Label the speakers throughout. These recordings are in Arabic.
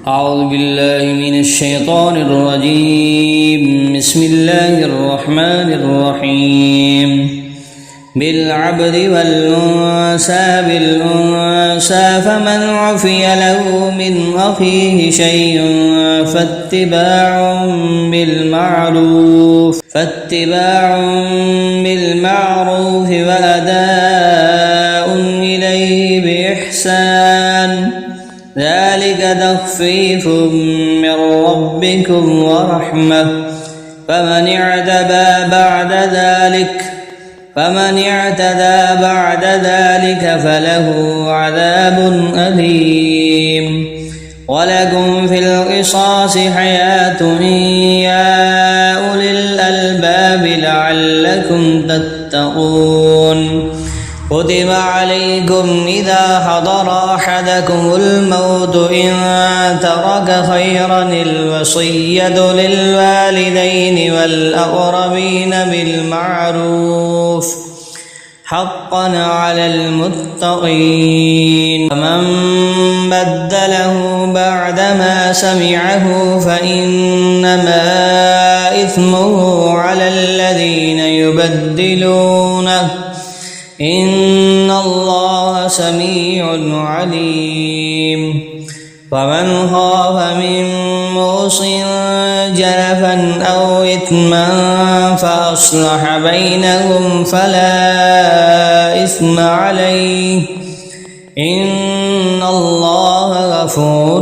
Speaker 1: أعوذ بالله من الشيطان الرجيم. بسم الله الرحمن الرحيم. بالعبد والأنثى بالأنثى فمن عفي له من أخيه شيء فاتباع بالمعروف وأداء إليه بإحسان ذلك تخفيف من ربكم ورحمة فمن اعتدى بعد ذلك فله عذاب أليم. ولكم في القصاص حياة يا أولي الألباب لعلكم تتقون. كتب عليكم إذا حضر أحدكم الموت إن ترك خيرا الوصية للوالدين والأقربين بالمعروف حقا على المتقين. ومن بدله بعدما سمعه فإنما إثمه على الذين يبدلونه إن الله سميع عليم. ومن خاف من موص جنفا أو إثما فأصلح بينهم فلا إثم عليه إن الله غفور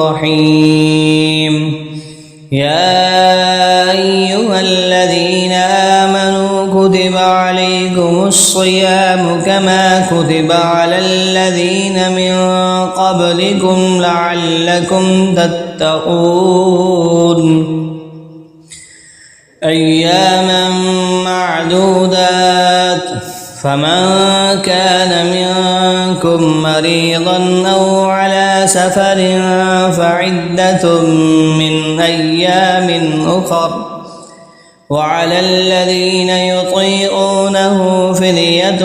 Speaker 1: رحيم. يا أيها الذين آمنوا كتب عليكم الصيام كما كتب على الذين من قبلكم لعلكم تتقون. أياما معدودات فمن كان منكم مريضا أو على سفر فعدة من أيام أخر وعلى الذين يطيقونه فدية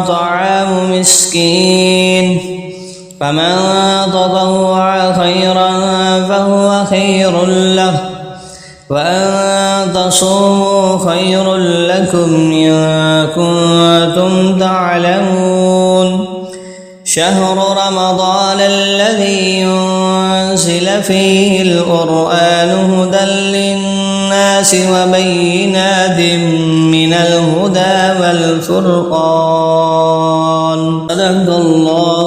Speaker 1: طعام مسكين فمن تطوع خيرا فهو خير له وأن تصوموا خير لكم إن كنتم تعلمون. شهر رمضان الذي ينزل فيه القرآن هدى للناس وبينات من الهدى والفرقان. صدق الله